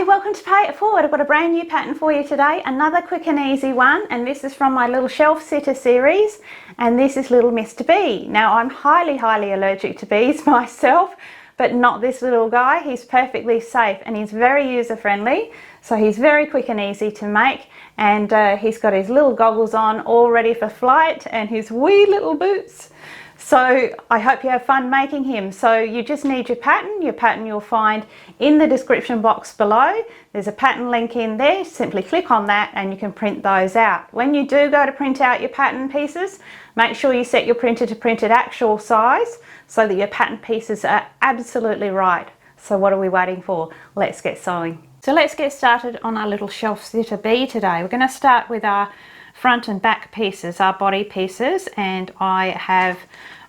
Hi, welcome to Pay It Forward. I've got a brand new pattern for you today, another quick and easy one, and this is from my little shelf sitter series, and this is little Mr. Bee. Now I'm highly allergic to bees myself, but not this little guy. He's perfectly safe and he's very user friendly, so he's very quick and easy to make, and he's got his little goggles on all ready for flight and his wee little boots. So I hope you have fun making him. So you just need your pattern you'll find in the description box below. There's a pattern link in there, simply click on that and you can print those out. When you do go to print out your pattern pieces, make sure you set your printer to print at actual size so that your pattern pieces are absolutely right. So what are we waiting for? Let's get sewing. So let's get started on our little shelf sitter bee today. We're going to start with our front and back pieces, our body pieces, and I have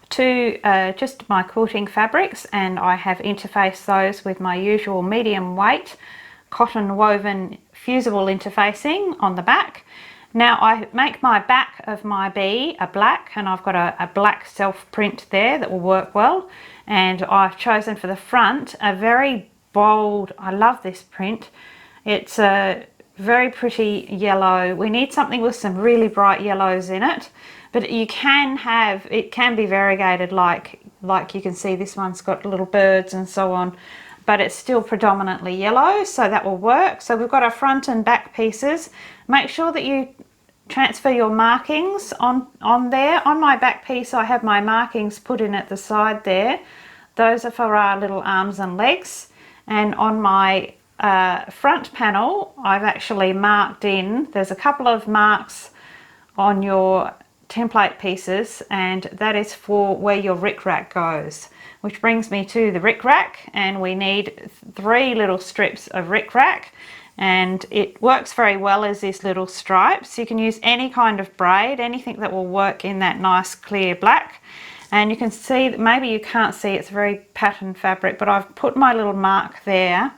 two just my quilting fabrics, and I have interfaced those with my usual medium weight cotton woven fusible interfacing on the back. Now I make my back of my bee a black, and I've got a black self print there that will work well, and I've chosen for the front a very bold, I love this print, it's a very pretty yellow. We need something with some really bright yellows in it, but you can have, it can be variegated like you can see this one's got little birds and so on, but it's still predominantly yellow, so that will work. So we've got our front and back pieces. Make sure that you transfer your markings on there. On my back piece I have my markings put in at the side there. Those are for our little arms and legs, and on my front panel I've actually marked in, there's a couple of marks on your template pieces, and that is for where your Ric Rac goes, which brings me to the Ric Rac, and we need 3 little strips of Ric Rac, and it works very well as these little stripes. You can use any kind of braid, anything that will work in that nice clear black. And you can see that, maybe you can't see, it's very patterned fabric, but I've put my little mark there,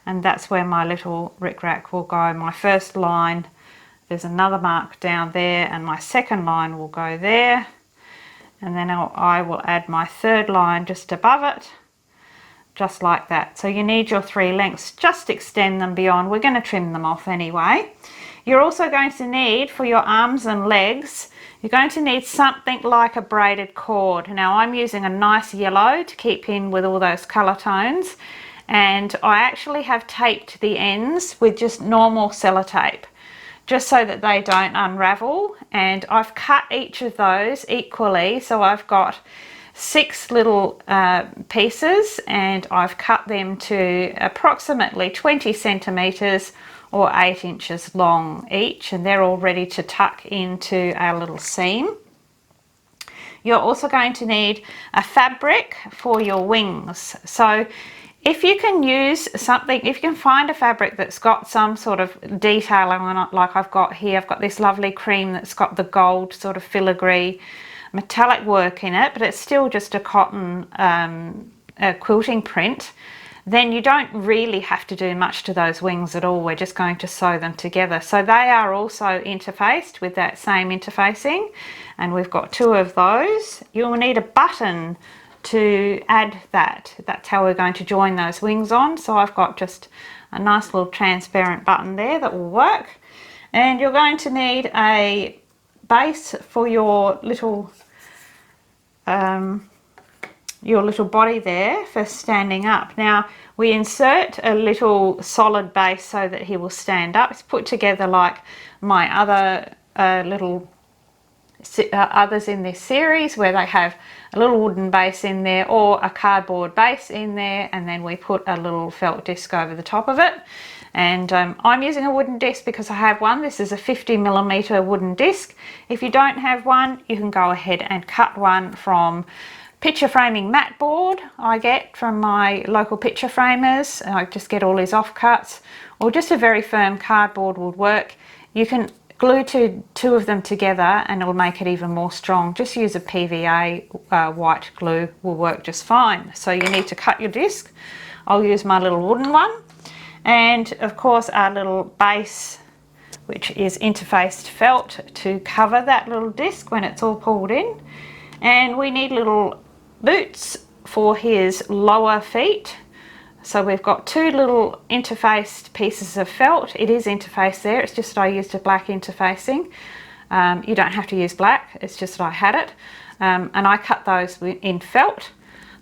and that's where my little Ric Rac will go. My first line, there's another mark down there, and my second line will go there, and then I will add my third line just above it, just like that. So you need your 3 lengths, just extend them beyond. We're going to trim them off anyway. You're also going to need, for your arms and legs, you're going to need something like a braided cord. Now I'm using a nice yellow to keep in with all those colour tones, and I actually have taped the ends with just normal sellotape, just so that they don't unravel, and I've cut each of those equally. So I've got 6 little pieces, and I've cut them to approximately 20 centimeters or 8 inches long each, and they're all ready to tuck into our little seam. You're also going to need a fabric for your wings. So if you can use something, if you can find a fabric that's got some sort of detailing on it, like I've got here, I've got this lovely cream that's got the gold sort of filigree metallic work in it, but it's still just a cotton quilting print, then you don't really have to do much to those wings at all. We're just going to sew them together. So they are also interfaced with that same interfacing, and we've got 2 of those. You'll need a button to add that. That's how we're going to join those wings on. So I've got just a nice little transparent button there that will work. And you're going to need a base for your little body there for standing up. Now we insert a little solid base so that he will stand up. It's put together like my other others in this series, where they have a little wooden base in there or a cardboard base in there, and then we put a little felt disc over the top of it. And I'm using a wooden disc because I have one. This is a 50mm wooden disc. If you don't have one, you can go ahead and cut one from picture framing mat board I get from my local picture framers. I just get all these offcuts, or just a very firm cardboard would work. You can glue 2 of them together and it will make it even more strong. Just use a PVA white glue, will work just fine. So you need to cut your disc. I'll use my little wooden one, and of course our little base, which is interfaced felt to cover that little disc when it's all pulled in. And we need little boots for his lower feet. So we've got two little interfaced pieces of felt. It is interfaced there, it's just that I used a black interfacing. You don't have to use black, it's just that I had it. And I cut those in felt,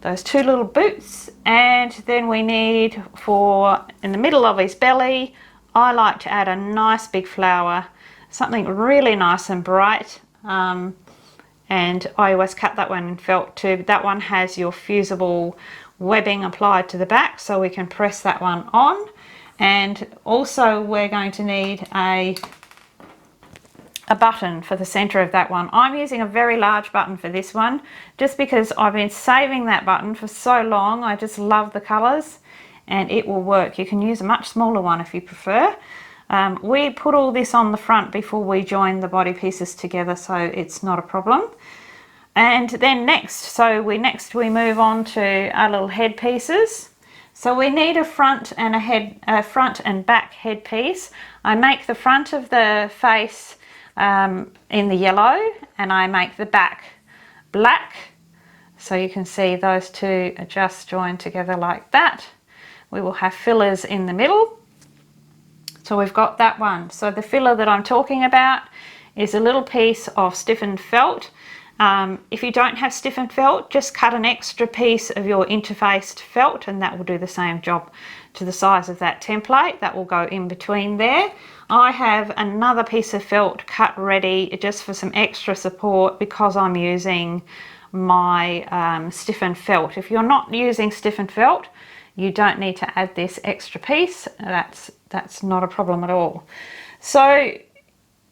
those two little boots. And then we need, for in the middle of his belly, I like to add a nice big flower, something really nice and bright. And I always cut that one in felt too. That one has your fusible webbing applied to the back, so we can press that one on. And also we're going to need a button for the center of that one. I'm using a very large button for this one just because I've been saving that button for so long. I just love the colors and it will work. You can use a much smaller one if you prefer. We put all this on the front before we join the body pieces together, so it's not a problem. And then next we move on to our little head pieces. So we need a front and a front and back head piece. I make the front of the face in the yellow, and I make the back black. So you can see those two are just joined together like that. We will have fillers in the middle. So we've got that one. So the filler that I'm talking about is a little piece of stiffened felt. If you don't have stiffened felt, just cut an extra piece of your interfaced felt and that will do the same job to the size of that template. That will go in between there. I have another piece of felt cut ready just for some extra support because I'm using my stiffened felt. If you're not using stiffened felt, you don't need to add this extra piece. That's not a problem at all. So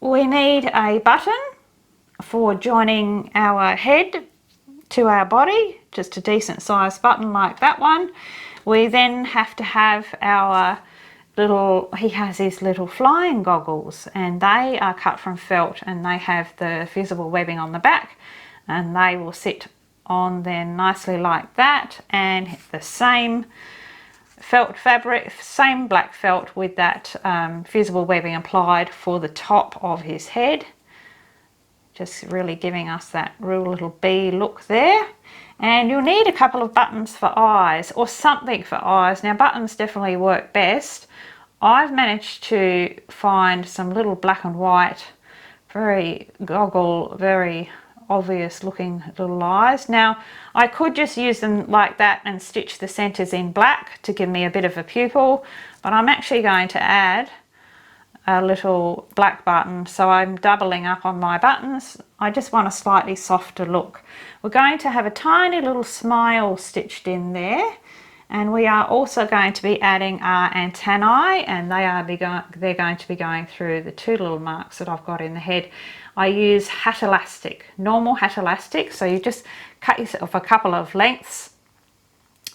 we need a button for joining our head to our body, just a decent sized button like that one. We then have to have our little, he has his little flying goggles and they are cut from felt and they have the fusible webbing on the back and they will sit on there nicely like that, and the same felt fabric, same black felt with that fusible webbing applied for the top of his head. Just really giving us that real little bee look there. And you'll need a couple of buttons for eyes or something for eyes. Now buttons definitely work best. I've managed to find some little black and white, very goggle, very obvious looking little eyes. Now I could just use them like that and stitch the centers in black to give me a bit of a pupil, but I'm actually going to add a little black button, so I'm doubling up on my buttons. I just want a slightly softer look. We're going to have a tiny little smile stitched in there, and we are also going to be adding our antennae, and they're going to be going through the two little marks that I've got in the head. I use hat elastic, normal hat elastic, so you just cut yourself a couple of lengths.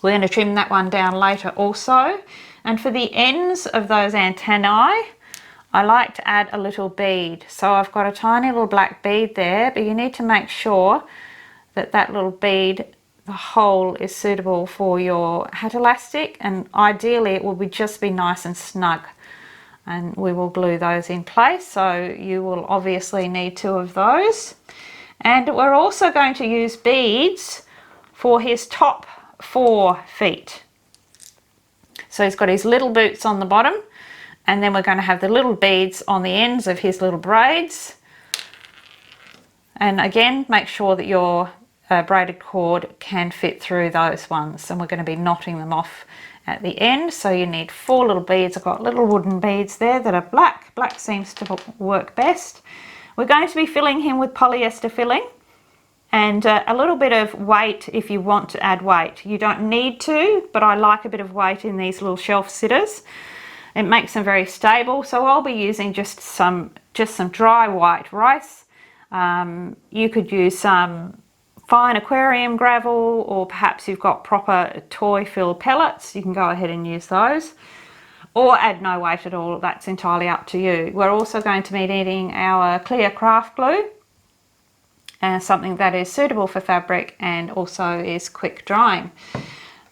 We're going to trim that one down later also. And for the ends of those antennae, I like to add a little bead. So I've got a tiny little black bead there, but you need to make sure that that little bead, the hole is suitable for your hat elastic, and ideally it will just be nice and snug. And we will glue those in place, so you will obviously need two of those. And we're also going to use beads for his top 4 feet. So he's got his little boots on the bottom, and then we're going to have the little beads on the ends of his little braids. And again, make sure that your braided cord can fit through those ones, and we're going to be knotting them off at the end. So you need 4 little beads. I've got little wooden beads there that are black. Black seems to work best. We're going to be filling him with polyester filling and a little bit of weight if you want to add weight. You don't need to, but I like a bit of weight in these little shelf sitters. It makes them very stable. So I'll be using just some dry white rice. You could use some fine aquarium gravel, or perhaps you've got proper toy fill pellets. You can go ahead and use those, or add no weight at all. That's entirely up to you. We're also going to be needing our clear craft glue, and something that is suitable for fabric and also is quick drying.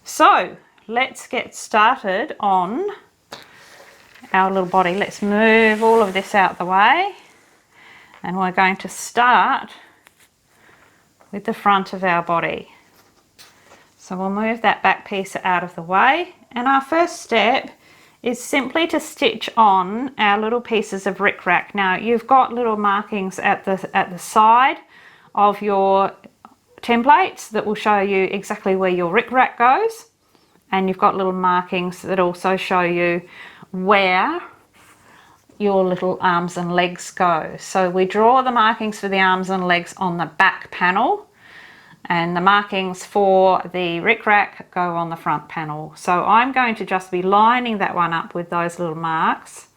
So let's get started on our little body. Let's move all of this out the way, and we're going to start with the front of our body. So we'll move that back piece out of the way, And our first step is simply to stitch on our little pieces of Ric Rac. Now you've got little markings at the side of your templates that will show you exactly where your Ric Rac goes, and you've got little markings that also show you where your little arms and legs go. So we draw the markings for the arms and legs on the back panel, and the markings for the Ric Rac go on the front panel. So I'm going to just be lining that one up with those little marks,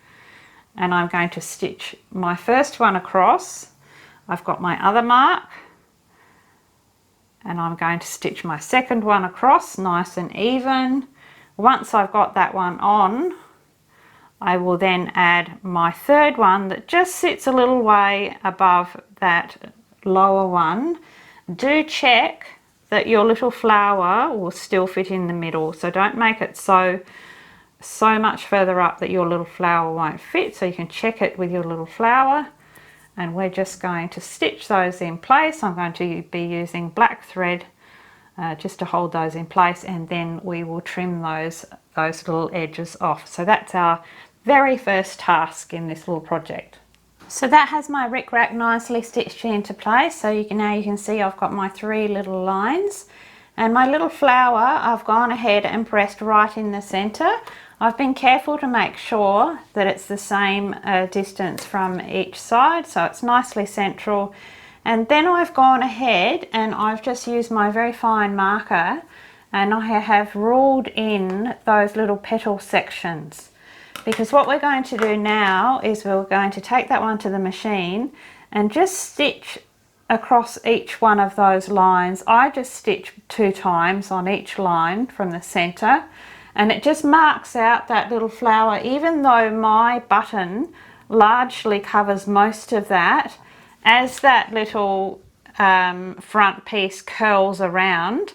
and I'm going to stitch my first one across. I've got my other mark, and I'm going to stitch my second one across nice and even. Once I've got that one on, I will then add my third one that just sits a little way above that lower one. Do check that your little flower will still fit in the middle, so don't make it so much further up that your little flower won't fit. So you can check it with your little flower, and we're just going to stitch those in place. I'm going to be using black thread just to hold those in place, and then we will trim those little edges off. So that's our very first task in this little project. So that has my Ric Rac nicely stitched into place. So now you can see I've got my 3 little lines, and my little flower I've gone ahead and pressed right in the center. I've been careful to make sure that it's the same distance from each side, so it's nicely central. And then I've gone ahead and I've just used my very fine marker, and I have ruled in those little petal sections. Because what we're going to do now is we're going to take that one to the machine and just stitch across each one of those lines. I just stitch 2 times on each line from the center, and it just marks out that little flower. Even though my button largely covers most of that, as that little front piece curls around,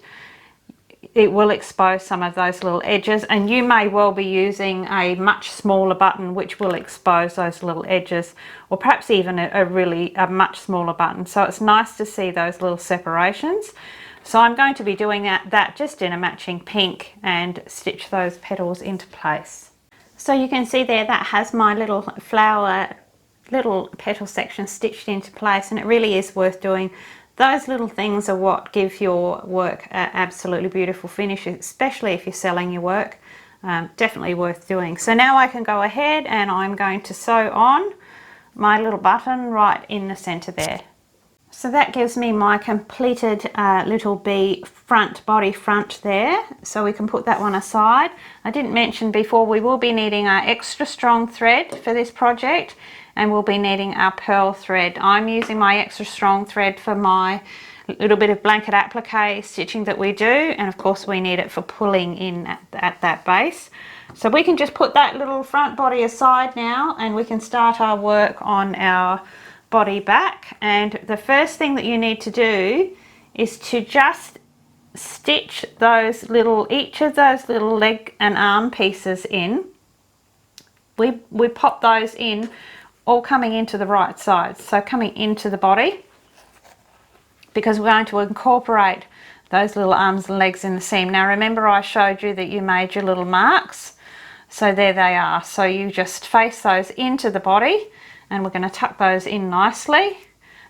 it will expose some of those little edges, and you may well be using a much smaller button which will expose those little edges, or perhaps even a much smaller button. So it's nice to see those little separations. So I'm going to be doing that just in a matching pink and stitch those petals into place. So you can see there that has my little flower, little petal section stitched into place, and it really is worth doing. Those little things are what give your work an absolutely beautiful finish, especially if you're selling your work. Definitely worth doing. So now I can go ahead and I'm going to sew on my little button right in the center there. So that gives me my completed little bee body front there. So we can put that one aside. I didn't mention before, we will be needing our extra strong thread for this project, and we'll be needing our pearl thread. I'm using my extra strong thread for my little bit of blanket applique stitching that we do, and of course we need it for pulling in at that base. So we can just put that little front body aside now, and we can start our work on our body back. And the first thing that you need to do is to just stitch each of those little leg and arm pieces in. We pop those in all coming into the right side, so coming into the body, because we're going to incorporate those little arms and legs in the seam. Now remember, I showed you that you made your little marks, so there they are. So you just face those into the body, and we're going to tuck those in nicely,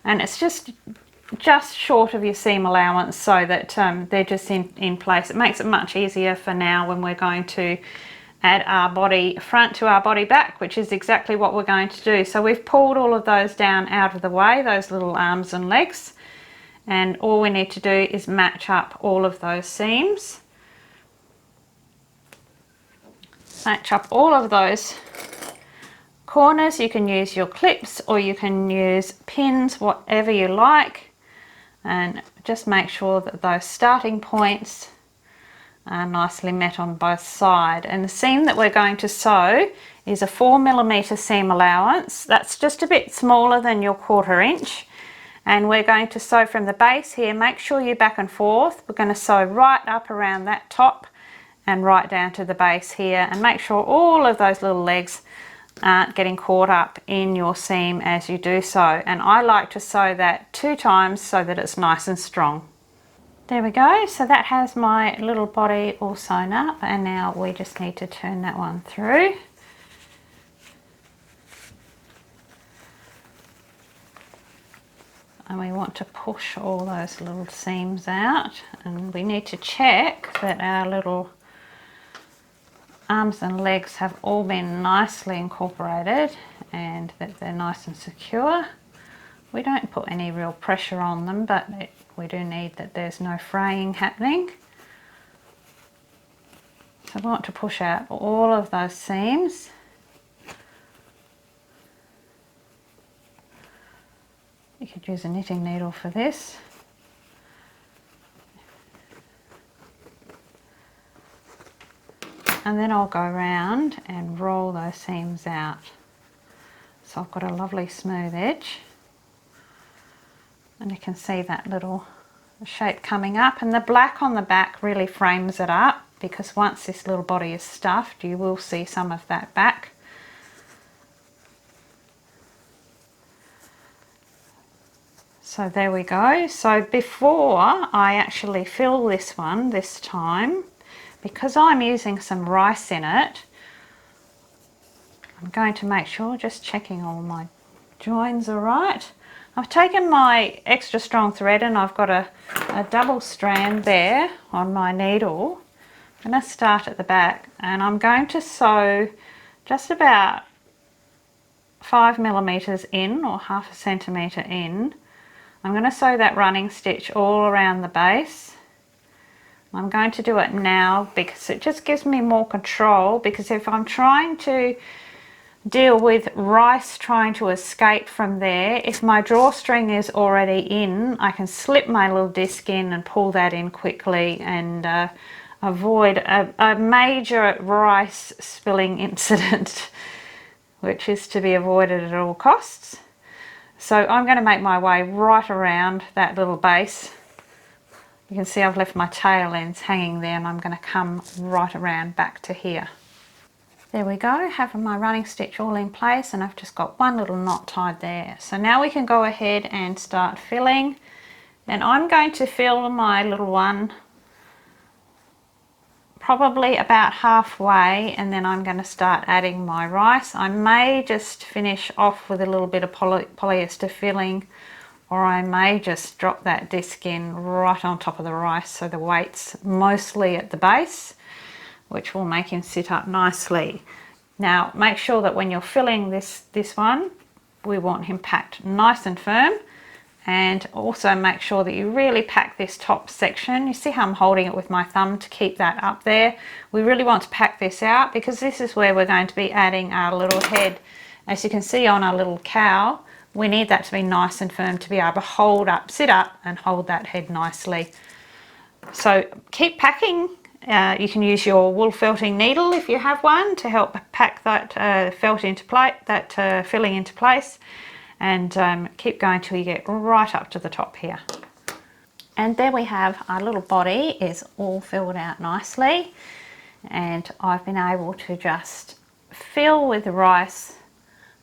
and it's just short of your seam allowance, so that they're just in place. It makes it much easier for now when we're going to add our body front to our body back, which is exactly what we're going to do. So we've pulled all of those down out of the way, those little arms and legs, and all we need to do is match up all of those seams. Match up all of those corners. You can use your clips or you can use pins, whatever you like, and just make sure that those starting points are nicely met on both sides. And the seam that we're going to sew is a 4mm seam allowance. That's just a bit smaller than your 1/4 inch, and we're going to sew from the base here. Make sure you're back and forth. We're going to sew right up around that top and right down to the base here, and make sure all of those little legs aren't getting caught up in your seam as you do so. And I like to sew that 2 times so that it's nice and strong. There we go, so that has my little body all sewn up, and now we just need to turn that one through. And we want to push all those little seams out, and we need to check that our little arms and legs have all been nicely incorporated and that they're nice and secure. We don't put any real pressure on them, but we do need that there's no fraying happening. So I want to push out all of those seams. You could use a knitting needle for this. And then I'll go around and roll those seams out. So I've got a lovely smooth edge. And you can see that little shape coming up, and the black on the back really frames it up, because once this little body is stuffed you will see some of that back. So there we go. So before I actually fill this one this time, because I'm using some rice in it, I'm going to make sure, just checking all my joins are right. I've taken my extra strong thread and I've got a double strand there on my needle. I'm going to start at the back, and I'm going to sew just about 5mm in, or half a centimetre in. I'm going to sew that running stitch all around the base. I'm going to do it now because it just gives me more control, because if I'm trying to deal with rice trying to escape from there, if my drawstring is already in, I can slip my little disc in and pull that in quickly and avoid a major rice spilling incident, which is to be avoided at all costs. So I'm going to make my way right around that little base. You can see I've left my tail ends hanging there, and I'm going to come right around back to here. There we go, having my running stitch all in place, and I've just got one little knot tied there. So now we can go ahead and start filling, and I'm going to fill my little one probably about halfway, and then I'm going to start adding my rice. I may just finish off with a little bit of polyester filling, or I may just drop that disc in right on top of the rice, so the weight's mostly at the base, which will make him sit up nicely. Now make sure that when you're filling this one, we want him packed nice and firm, and also make sure that you really pack this top section. You see how I'm holding it with my thumb to keep that up there? We really want to pack this out, because this is where we're going to be adding our little head. As you can see on our little cow, we need that to be nice and firm to be able to hold up, sit up and hold that head nicely. So keep packing. You can use your wool felting needle if you have one to help pack that felt into place, that filling into place, and keep going till you get right up to the top here. And there we have our little body is all filled out nicely, and I've been able to just fill with rice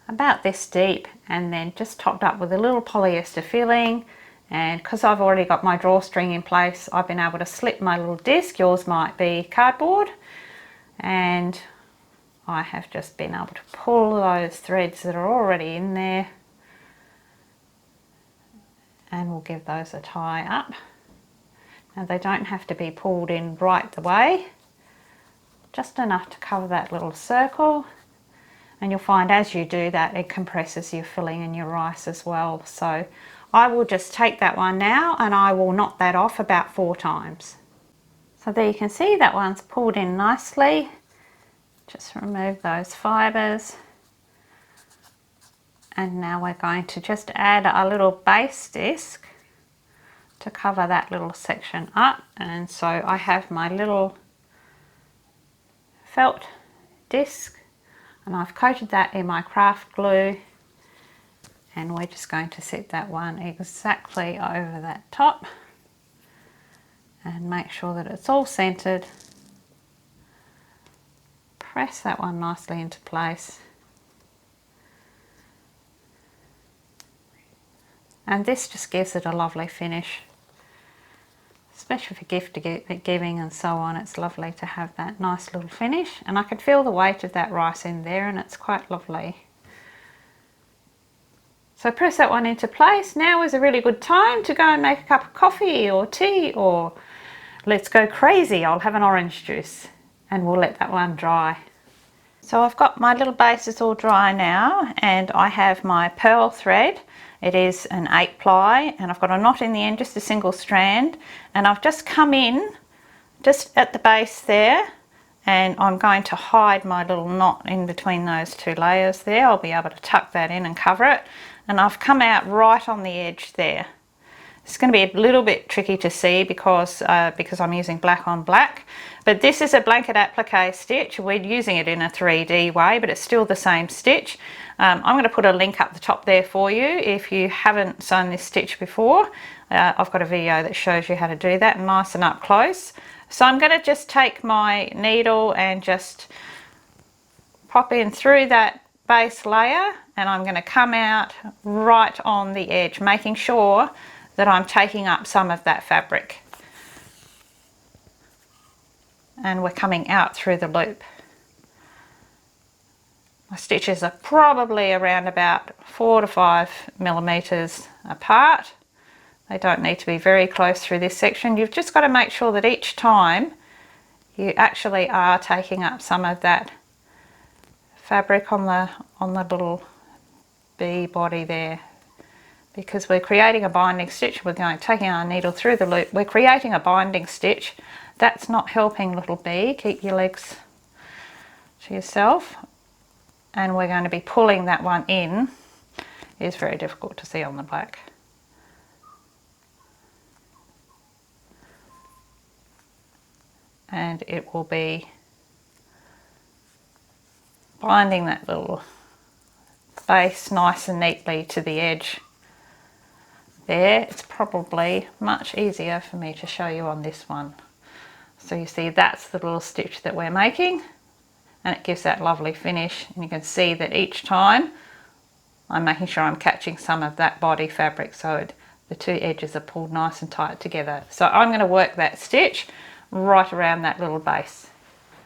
about this deep, and then just topped up with a little polyester filling. And because I've already got my drawstring in place, I've been able to slip my little disc. Yours might be cardboard, and I have just been able to pull those threads that are already in there, and we'll give those a tie up. Now they don't have to be pulled in right the way, just enough to cover that little circle. And you'll find as you do that, it compresses your filling and your rice as well. So I will just take that one now, and I will knot that off about 4 times. So there you can see that one's pulled in nicely. Just remove those fibres. And now we're going to just add a little base disc to cover that little section up. And so I have my little felt disc, and I've coated that in my craft glue, and we're just going to set that one exactly over that top and make sure that it's all centered. Press that one nicely into place, and this just gives it a lovely finish. especially for gift giving and so on. It's lovely to have that nice little finish, and I can feel the weight of that rice in there, and it's quite lovely. So press that one into place. Now is a really good time to go and make a cup of coffee or tea, or let's go crazy, I'll have an orange juice, and we'll let that one dry. So I've got my little bases all dry now, and I have my pearl thread. It is an 8 ply, and I've got a knot in the end, just a single strand, and I've just come in just at the base there, and I'm going to hide my little knot in between those two layers there. I'll be able to tuck that in and cover it, and I've come out right on the edge there. It's going to be a little bit tricky to see because I'm using black on black, but this is a blanket applique stitch. We're using it in a 3D way, but it's still the same stitch. I'm going to put a link up the top there for you if you haven't sewn this stitch before. I've got a video that shows you how to do that nice and up close. So I'm going to just take my needle and just pop in through that base layer, and I'm going to come out right on the edge, making sure that I'm taking up some of that fabric, and we're coming out through the loop. My stitches are probably around about 4 to 5 millimeters apart. They don't need to be very close through this section. You've just got to make sure that each time you actually are taking up some of that fabric on the little bee body there, because we're creating a binding stitch. We're taking our needle through the loop. We're creating a binding stitch. That's not helping, little bee. Keep your legs to yourself. And we're going to be pulling that one in. It's very difficult to see on the black. And it will be binding that little base nice and neatly to the edge. There, it's probably much easier for me to show you on this one. So you see that's the little stitch that we're making, and it gives that lovely finish, and you can see that each time I'm making sure I'm catching some of that body fabric so the two edges are pulled nice and tight together. So I'm going to work that stitch right around that little base.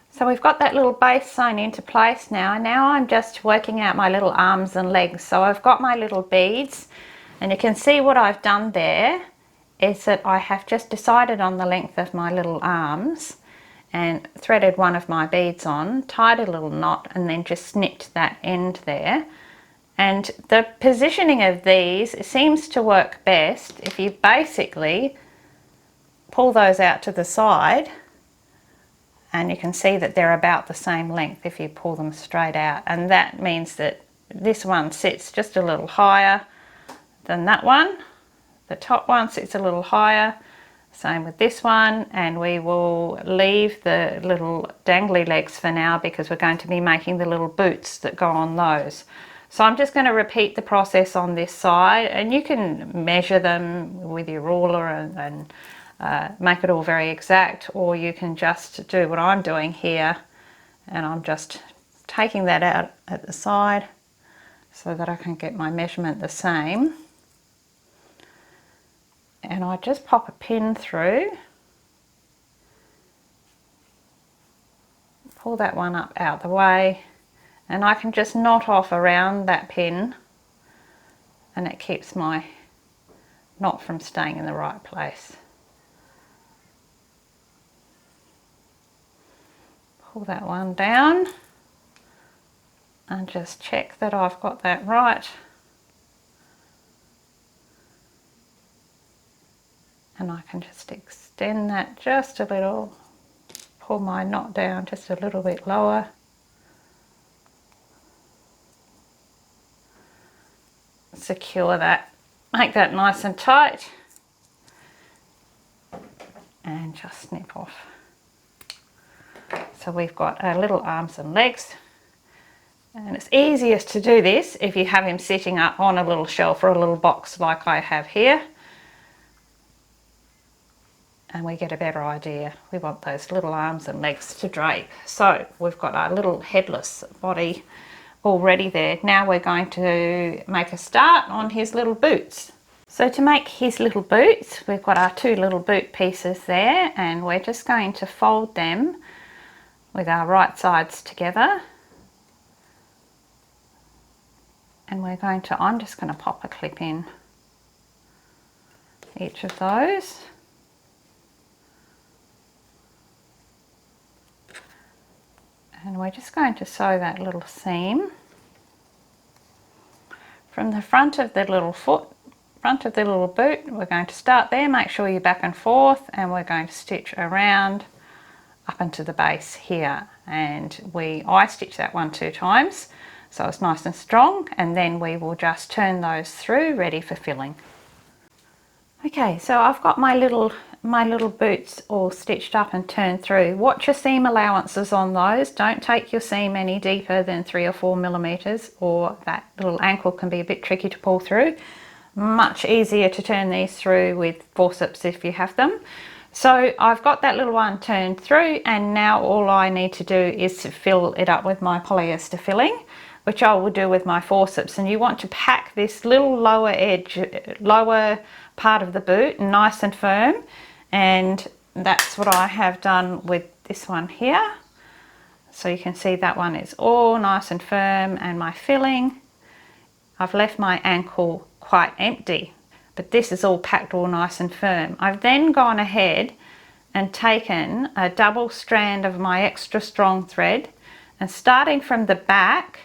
So we've got that little base sewn into place now, and now I'm just working out my little arms and legs. So I've got my little beads, and you can see what I've done there is that I have just decided on the length of my little arms and threaded one of my beads on, tied a little knot, and then just snipped that end there. And the positioning of these seems to work best if you basically pull those out to the side, and you can see that they're about the same length if you pull them straight out, and that means that this one sits just a little higher than that one. The top one sits a little higher, same with this one, and we will leave the little dangly legs for now because we're going to be making the little boots that go on those. So I'm just going to repeat the process on this side, and you can measure them with your ruler and make it all very exact, or you can just do what I'm doing here, and I'm just taking that out at the side so that I can get my measurement the same. And I just pop a pin through, pull that one up out the way, and I can just knot off around that pin, and it keeps my knot from staying in the right place. Pull that one down and just check that I've got that right. And I can just extend that just a little, pull my knot down just a little bit lower. Secure that, make that nice and tight, and just snip off. So we've got our little arms and legs, and it's easiest to do this if you have him sitting up on a little shelf or a little box like I have here, and we get a better idea. We want those little arms and legs to drape. So we've got our little headless body already there. Now we're going to make a start on his little boots. So to make his little boots, we've got our two little boot pieces there, and we're just going to fold them with our right sides together. And we're going to, I'm just going to pop a clip in each of those. And we're just going to sew that little seam from the front of the little foot, front of the little boot. We're going to start there, make sure you're back and forth, and we're going to stitch around up into the base here. And I stitch that 1-2 times so it's nice and strong, and then we will just turn those through ready for filling. Okay, so I've got my little boots all stitched up and turned through. Watch your seam allowances on those. Don't take your seam any deeper than 3 or 4 millimeters, or that little ankle can be a bit tricky to pull through. Much easier to turn these through with forceps if you have them. So I've got that little one turned through, and now all I need to do is to fill it up with my polyester filling, which I will do with my forceps. And you want to pack this little lower edge, lower part of the boot nice and firm, and that's what I have done with this one here. So you can see that one is all nice and firm, and my filling, I've left my ankle quite empty, but this is all packed all nice and firm. I've then gone ahead and taken a double strand of my extra strong thread, and starting from the back,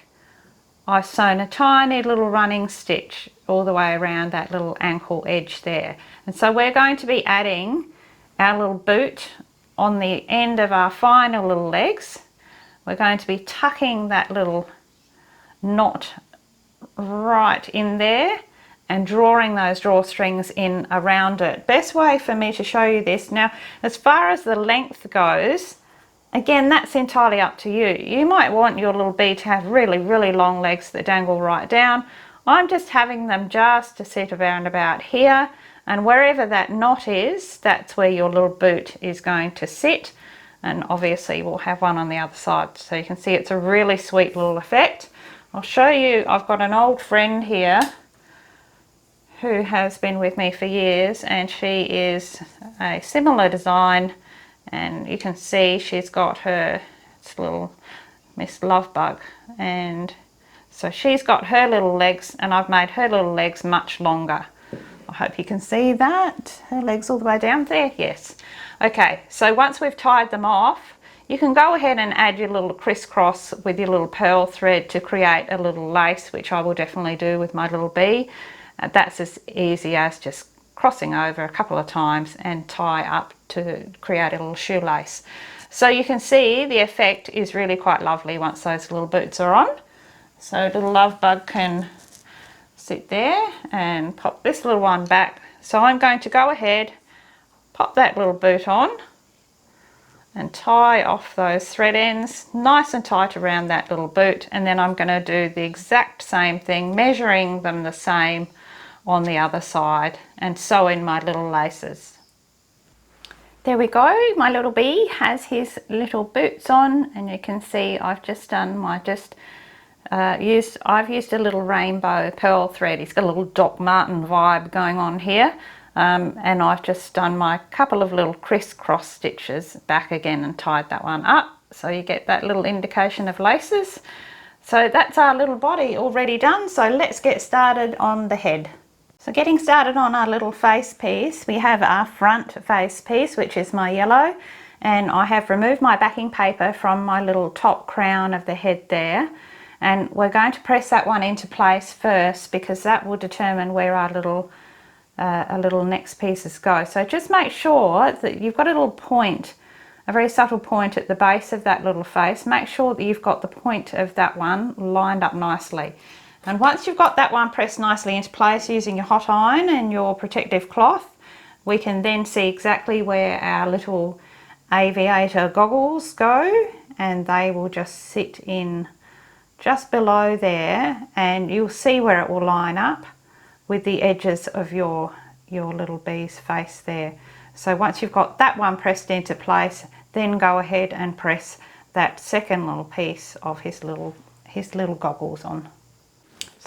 I've sewn a tiny little running stitch all the way around that little ankle edge there. And so we're going to be adding our little boot on the end of our final little legs. We're going to be tucking that little knot right in there and drawing those drawstrings in around it. Best way for me to show you this. Now, as far as the length goes, again, that's entirely up to you. You might want your little bead to have really, really long legs that dangle right down. I'm just having them just to sit around about here, and wherever that knot is, that's where your little boot is going to sit. And obviously we'll have one on the other side, so you can see it's a really sweet little effect. I'll show you, I've got an old friend here who has been with me for years, and she is a similar design, and you can see she's got her little Miss Lovebug, and so she's got her little legs, and I've made her little legs much longer. I hope you can see that. Her legs all the way down there, yes. Okay, so once we've tied them off, you can go ahead and add your little crisscross with your little pearl thread to create a little lace, which I will definitely do with my little bee. That's as easy as just crossing over a couple of times and tie up to create a little shoelace. So you can see the effect is really quite lovely once those little boots are on. So little Lovebug can sit there and pop this little one back. So I'm going to go ahead, pop that little boot on and tie off those thread ends nice and tight around that little boot, and then I'm going to do the exact same thing, measuring them the same on the other side, and sew in my little laces. There we go, my little bee has his little boots on, and you can see I've just done my I've used a little rainbow pearl thread. He's got a little Doc Martin vibe going on here, and I've just done my couple of little crisscross stitches back again and tied that one up, so you get that little indication of laces. So that's our little body already done, so let's get started on the head. So getting started on our little face piece, we have our front face piece, which is my yellow, and I have removed my backing paper from my little top crown of the head there, and we're going to press that one into place first because that will determine where our little next pieces go. So just make sure that you've got a little point, a very subtle point at the base of that little face. Make sure that you've got the point of that one lined up nicely. And once you've got that one pressed nicely into place using your hot iron and your protective cloth, we can then see exactly where our little aviator goggles go, and they will just sit in just below there, and you'll see where it will line up with the edges of your little bee's face there. So once you've got that one pressed into place, then go ahead and press that second little piece of his little goggles on.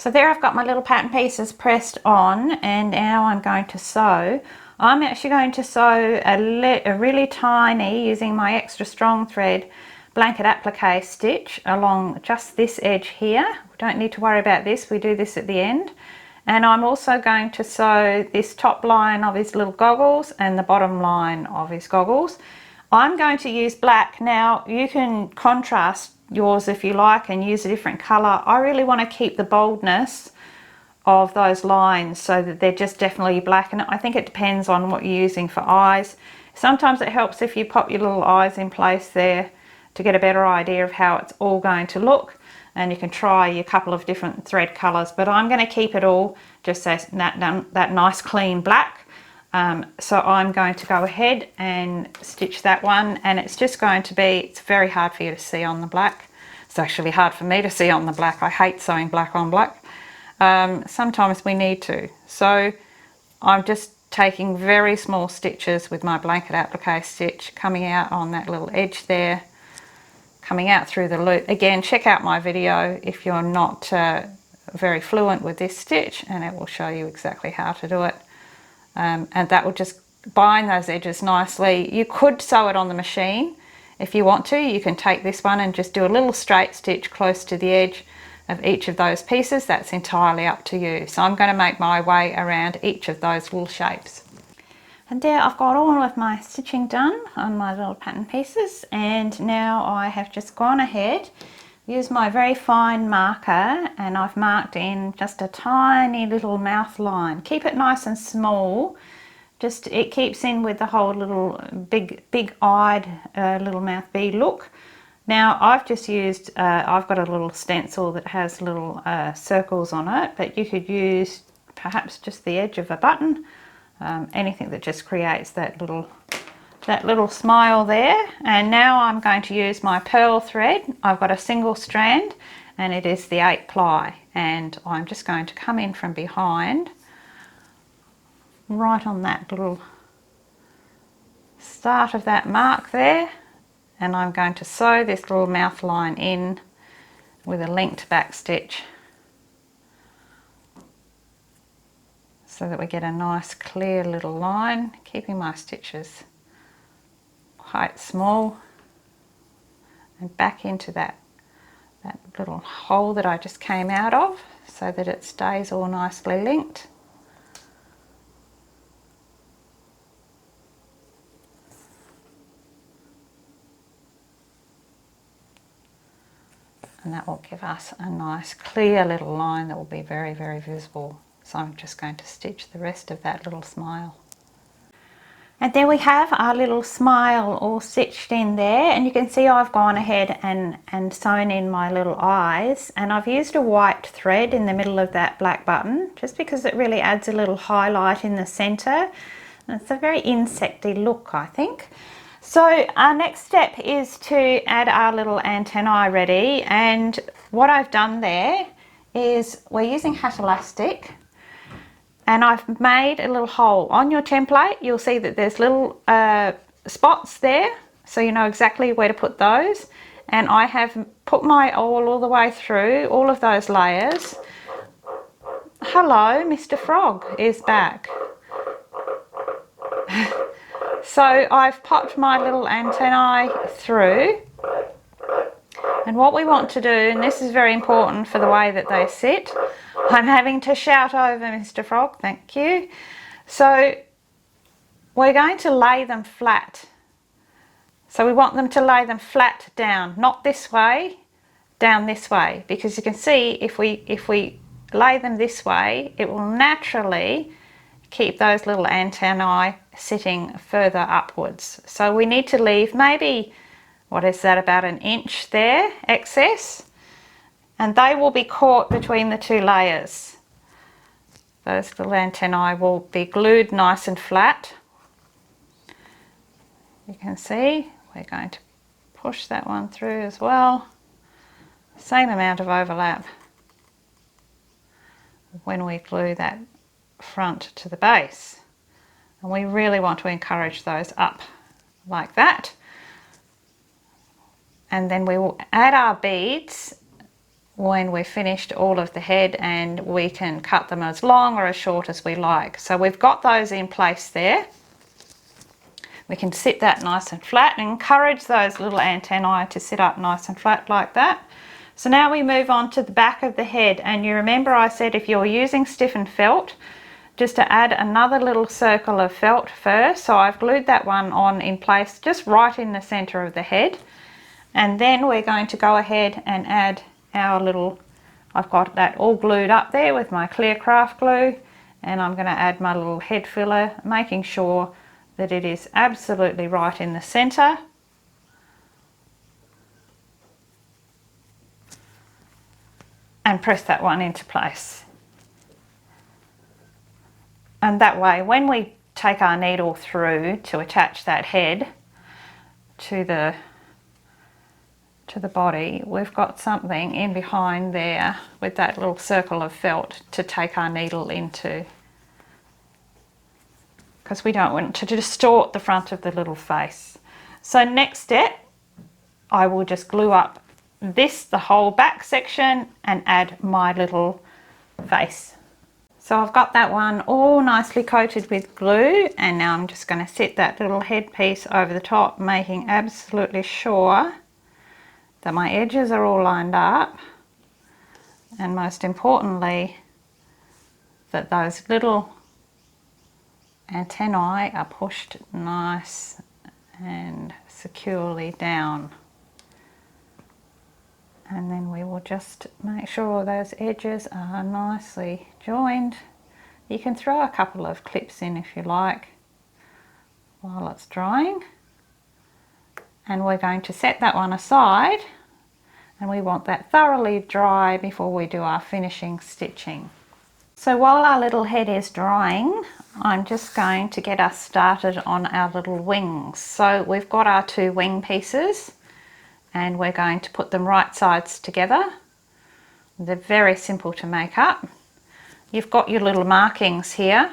So there I've got my little pattern pieces pressed on, and now I'm going to sew. I'm actually going to sew a really tiny, using my extra strong thread, blanket applique stitch along just this edge here. We don't need to worry about this, we do this at the end. And I'm also going to sew this top line of his little goggles and the bottom line of his goggles. I'm going to use black. Now you can contrast yours if you like and use a different colour. I really want to keep the boldness of those lines so that they're just definitely black, and I think it depends on what you're using for eyes. Sometimes it helps if you pop your little eyes in place there to get a better idea of how it's all going to look, and you can try a couple of different thread colours, but I'm going to keep it all just as that nice clean black. So I'm going to go ahead and stitch that one, and it's just going to be, it's very hard for you to see on the black. It's actually hard for me to see on the black. I hate sewing black on black. Sometimes we need to. So I'm just taking very small stitches with my blanket applique stitch, coming out on that little edge there, coming out through the loop. Again, check out my video if you're not very fluent with this stitch, and it will show you exactly how to do it. And that will just bind those edges nicely. You could sew it on the machine if you want to. You can take this one and just do a little straight stitch close to the edge of each of those pieces. That's entirely up to you. So I'm going to make my way around each of those little shapes. And there I've got all of my stitching done on my little pattern pieces, and now I have just gone ahead, used my very fine marker, and I've marked in just a tiny little mouth line. Keep it nice and small, just it keeps in with the whole little big-eyed little mouth bead look. Now I've just used, I've got a little stencil that has little circles on it, but you could use perhaps just the edge of a button, anything that just creates that little smile there. And now I'm going to use my pearl thread. I've got a single strand and it is the 8 ply, and I'm just going to come in from behind right on that little start of that mark there, and I'm going to sew this little mouth line in with a linked back stitch so that we get a nice clear little line, keeping my stitches quite small, and back into that little hole that I just came out of so that it stays all nicely linked. And that will give us a nice clear little line that will be very, very visible. So I'm just going to stitch the rest of that little smile. And there we have our little smile all stitched in there, and you can see I've gone ahead and sewn in my little eyes, and I've used a white thread in the middle of that black button just because it really adds a little highlight in the center, and it's a very insecty look, I think. So our next step is to add our little antennae ready, and what I've done there is we're using hat elastic, and I've made a little hole. On your template you'll see that there's little spots there, so you know exactly where to put those, and I have put my awl all the way through all of those layers. Hello, Mr. Frog is back. So I've popped my little antennae through, and what we want to do, and this is very important for the way that they sit, I'm having to shout over Mr. Frog, thank you. So we're going to lay them flat. So we want them to lay them flat down, not this way, down this way, because you can see if we lay them this way, it will naturally keep those little antennae sitting further upwards. So we need to leave maybe, what is that, about an inch there excess, and they will be caught between the two layers. Those little antennae will be glued nice and flat. You can see we're going to push that one through as well. Same amount of overlap when we glue that front to the base, and we really want to encourage those up like that. And then we will add our beads when we've finished all of the head, and we can cut them as long or as short as we like. So we've got those in place there. We can sit that nice and flat and encourage those little antennae to sit up nice and flat like that. So now we move on to the back of the head, and you remember I said if you're using stiffened felt, just to add another little circle of felt first. So I've glued that one on in place just right in the center of the head, and then we're going to go ahead and add our little, I've got that all glued up there with my clear craft glue, and I'm going to add my little head filler, making sure that it is absolutely right in the center. And press that one into place. And that way, when we take our needle through to attach that head to the body, we've got something in behind there with that little circle of felt to take our needle into, because we don't want to distort the front of the little face. So next step, I will just glue up the whole back section and add my little face. So I've got that one all nicely coated with glue, and now I'm just going to sit that little head piece over the top, making absolutely sure that my edges are all lined up, and most importantly that those little antennae are pushed nice and securely down. And then we will just make sure those edges are nicely joined. You can throw a couple of clips in if you like while it's drying. And we're going to set that one aside, and we want that thoroughly dry before we do our finishing stitching. So while our little head is drying, I'm just going to get us started on our little wings. So we've got our two wing pieces, and we're going to put them right sides together. They're very simple to make up. You've got your little markings here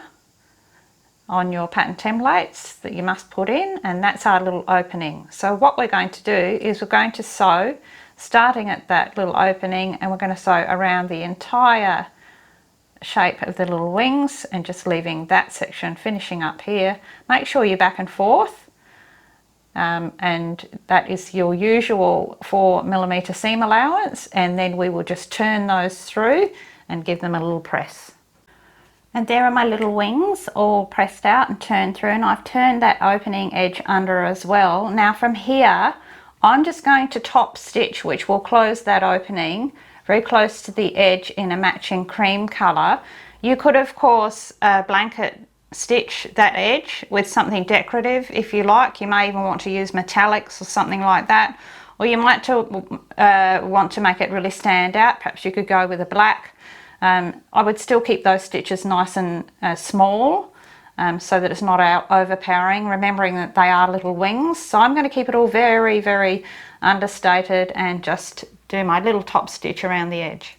on your pattern templates that you must put in, and that's our little opening. So what we're going to do is we're going to sew starting at that little opening, and we're going to sew around the entire shape of the little wings and just leaving that section finishing up here. Make sure you're back and forth, and that is your usual 4mm seam allowance, and then we will just turn those through and give them a little press. And there are my little wings all pressed out and turned through, and I've turned that opening edge under as well. Now from here I'm just going to top stitch, which will close that opening very close to the edge in a matching cream colour. You could of course blanket stitch that edge with something decorative if you like. You may even want to use metallics or something like that, or you might want to make it really stand out. Perhaps you could go with a black. I would still keep those stitches nice and small, so that it's not overpowering, remembering that they are little wings. So I'm going to keep it all very, very understated and just do my little top stitch around the edge.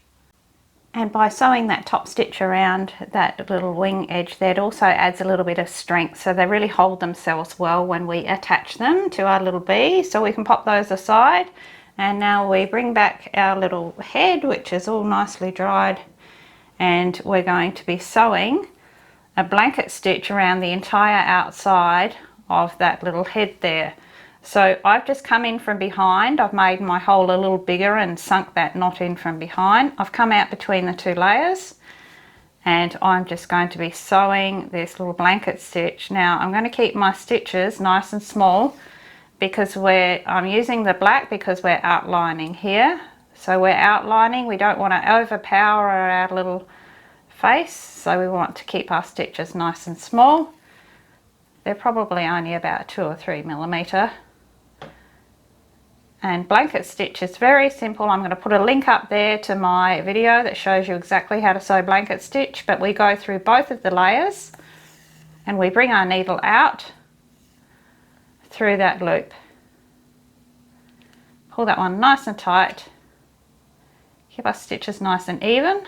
And by sewing that top stitch around that little wing edge there, it also adds a little bit of strength, so they really hold themselves well when we attach them to our little bee. So we can pop those aside, and now we bring back our little head, which is all nicely dried, and we're going to be sewing a blanket stitch around the entire outside of that little head there. So I've just come in from behind. I've made my hole a little bigger and sunk that knot in from behind. I've come out between the two layers, and I'm just going to be sewing this little blanket stitch. Now I'm going to keep my stitches nice and small because I'm using the black because we're outlining here. So we're outlining, we don't want to overpower our little face, so we want to keep our stitches nice and small. They're probably only about 2 or 3mm. And blanket stitch is very simple. I'm going to put a link up there to my video that shows you exactly how to sew blanket stitch, but we go through both of the layers and we bring our needle out through that loop. Pull that one nice and tight. Keep our stitches nice and even.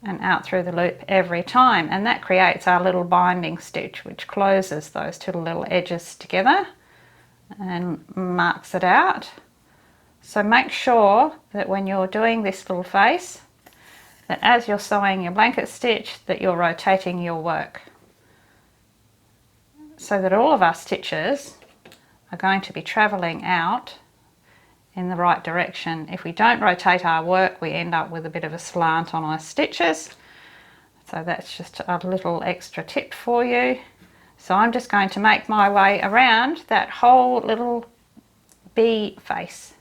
And out through the loop every time, and that creates our little binding stitch, which closes those two little edges together and marks it out. So make sure that when you're doing this little face, that as you're sewing your blanket stitch, that you're rotating your work, so that all of our stitches are going to be travelling out in the right direction. If we don't rotate our work, we end up with a bit of a slant on our stitches. So that's just a little extra tip for you. So I'm just going to make my way around that whole little bee face.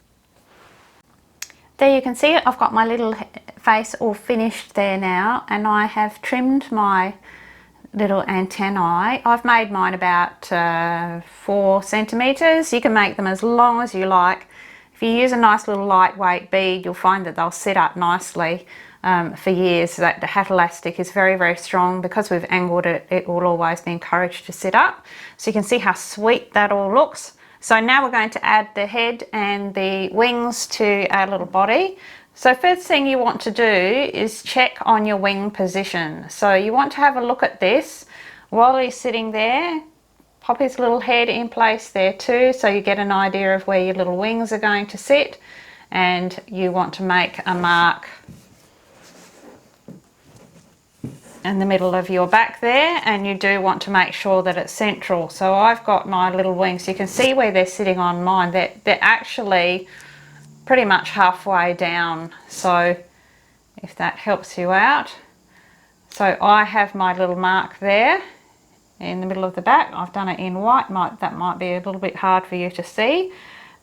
There you can see it, I've got my little face all finished there now, and I have trimmed my little antennae. I've made mine about 4 centimetres. You can make them as long as you like. If you use a nice little lightweight bead, you'll find that they'll sit up nicely for years. That the hat elastic is very, very strong. Because we've angled it, it will always be encouraged to sit up. So you can see how sweet that all looks. So now we're going to add the head and the wings to our little body. So first thing you want to do is check on your wing position. So you want to have a look at this while he's sitting there. Pop his little head in place there too, so you get an idea of where your little wings are going to sit, and you want to make a mark in the middle of your back there, and you do want to make sure that it's central. So I've got my little wings, you can see where they're sitting on mine. They're actually pretty much halfway down, so if that helps you out. So I have my little mark there in the middle of the back. I've done it in white, that might be a little bit hard for you to see.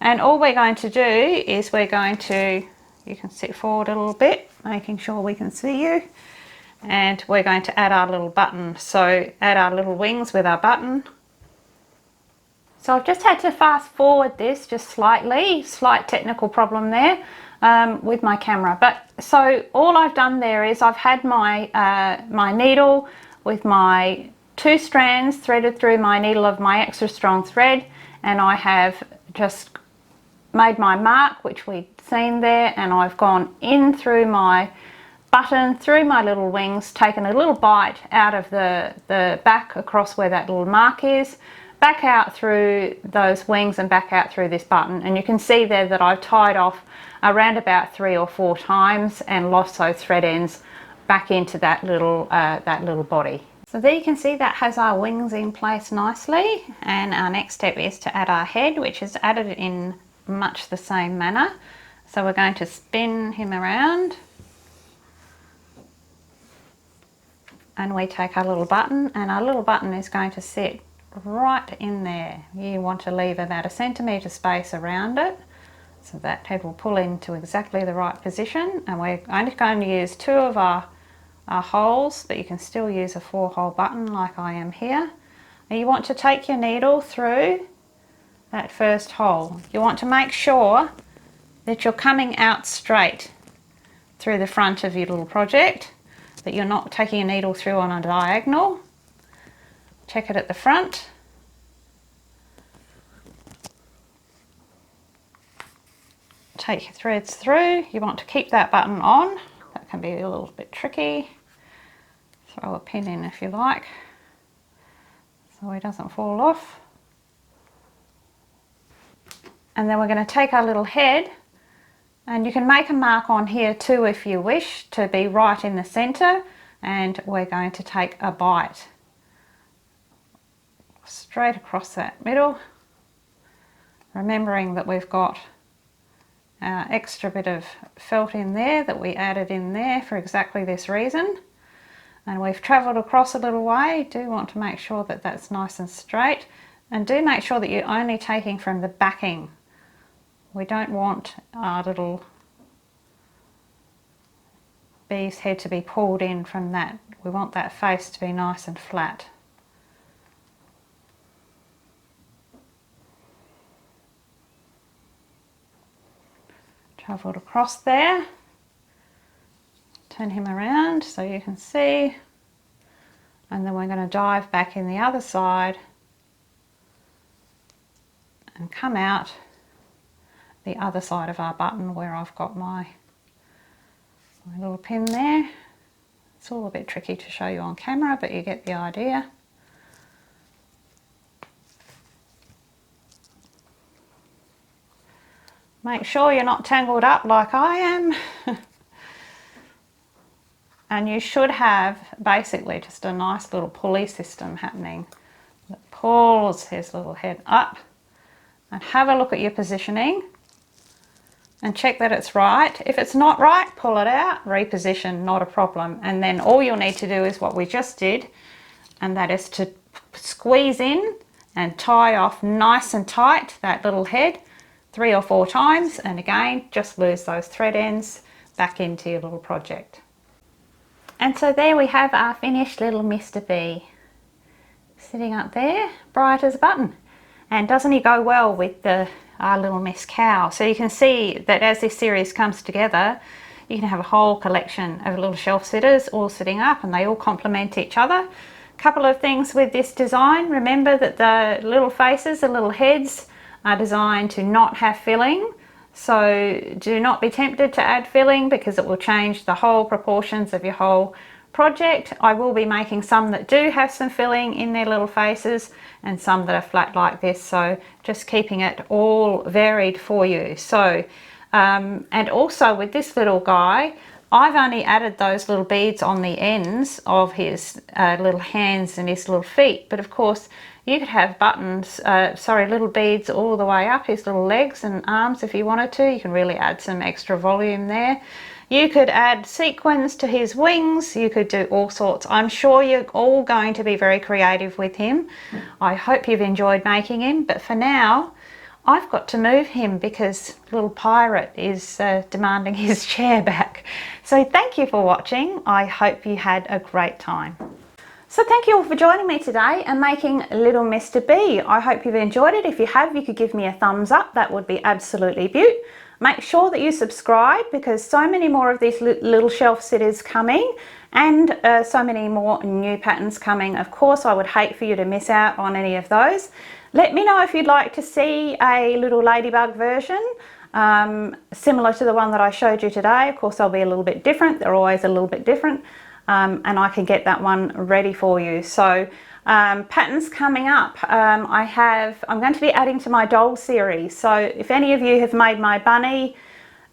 And all we're going to do is we're going to, you can sit forward a little bit, making sure we can see you. And we're going to add our little button. So add our little wings with our button. So I've just had to fast forward this just slightly, slight technical problem there with my camera. But so all I've done there is I've had my, my needle with my 2 strands threaded through my needle of my extra strong thread, and I have just made my mark, which we'd seen there, and I've gone in through my button, through my little wings, taken a little bite out of the back across where that little mark is, back out through those wings and back out through this button. And you can see there that I've tied off around about 3 or 4 times and lost those thread ends back into that little body. So there you can see that has our wings in place nicely, and our next step is to add our head, which is added in much the same manner. So we're going to spin him around, and we take our little button, and our little button is going to sit right in there. You want to leave about 1 centimetre space around it, so that head will pull into exactly the right position. And we're only going to use 2 of our holes, but you can still use a 4-hole button like I am here. And you want to take your needle through that first hole. You want to make sure that you're coming out straight through the front of your little project, that you're not taking a needle through on a diagonal. Check it at the front. Take your threads through. You want to keep that button on. That can be a little bit tricky. Throw a pin in if you like, so he doesn't fall off. And then we're going to take our little head, and you can make a mark on here too if you wish to be right in the center, and we're going to take a bite straight across that middle, remembering that we've got our extra bit of felt in there that we added in there for exactly this reason. And we've travelled across a little way. Do want to make sure that that's nice and straight, and do make sure that you're only taking from the backing. We don't want our little bee's head to be pulled in from that. We want that face to be nice and flat. Travelled across there. Turn him around so you can see, and then we're going to dive back in the other side and come out the other side of our button where I've got my little pin there. It's all a bit tricky to show you on camera, but you get the idea. Make sure you're not tangled up like I am. And you should have basically just a nice little pulley system happening that pulls his little head up. And have a look at your positioning and check that it's right. If it's not right, pull it out, reposition, not a problem. And then all you'll need to do is what we just did, and that is to squeeze in and tie off nice and tight that little head 3 or 4 times, and again just lose those thread ends back into your little project. And so there we have our finished little Mr. B sitting up there, bright as a button. And doesn't he go well with our little Miss Cow? So you can see that as this series comes together, you can have a whole collection of little shelf sitters all sitting up, and they all complement each other. Couple of things with this design: remember that the little faces, the little heads, are designed to not have filling, so do not be tempted to add filling because it will change the whole proportions of your whole project. I will be making some that do have some filling in their little faces and some that are flat like this, so just keeping it all varied for you. So and also with this little guy, I've only added those little beads on the ends of his little hands and his little feet, but of course you could have buttons, little beads all the way up his little legs and arms if you wanted to. You can really add some extra volume there. You could add sequins to his wings. You could do all sorts. I'm sure you're all going to be very creative with him. I hope you've enjoyed making him, but for now I've got to move him because little pirate is demanding his chair back. So thank you for watching. I hope you had a great time. So thank you all for joining me today and making little Mr. B. I hope you've enjoyed it. If you have, you could give me a thumbs up. That would be absolutely beaut. Make sure that you subscribe because so many more of these little shelf sitters coming, and so many more new patterns coming. Of course, I would hate for you to miss out on any of those. Let me know if you'd like to see a little ladybug version similar to the one that I showed you today. Of course, they'll be a little bit different. They're always a little bit different. And I can get that one ready for you. So patterns coming up, I'm going to be adding to my doll series. So if any of you have made my bunny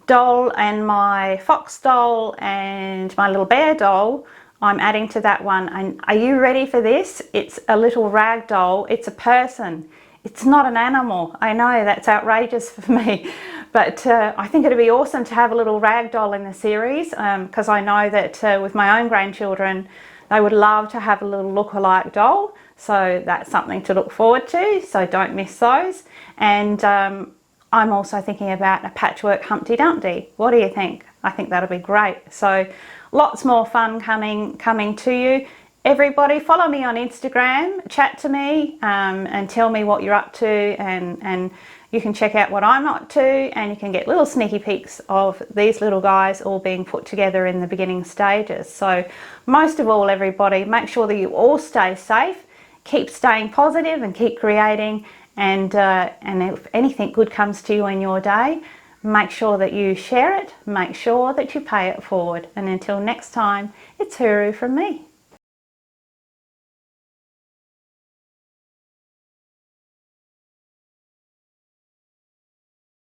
doll and my fox doll and my little bear doll, I'm adding to that one. And are you ready for this? It's a little rag doll. It's a person. It's not an animal. I know that's outrageous for me, but I think it'd be awesome to have a little rag doll in the series because I know that with my own grandchildren, they would love to have a little look-alike doll. So that's something to look forward to. So don't miss those. And I'm also thinking about a patchwork Humpty Dumpty. What do you think? I think that'll be great. So lots more fun coming to you. Everybody follow me on Instagram, chat to me and tell me what you're up to, and you can check out what I'm up to, and you can get little sneaky peeks of these little guys all being put together in the beginning stages. So most of all, everybody, make sure that you all stay safe, keep staying positive and keep creating, and if anything good comes to you in your day, make sure that you share it, make sure that you pay it forward. And until next time, it's hooroo from me.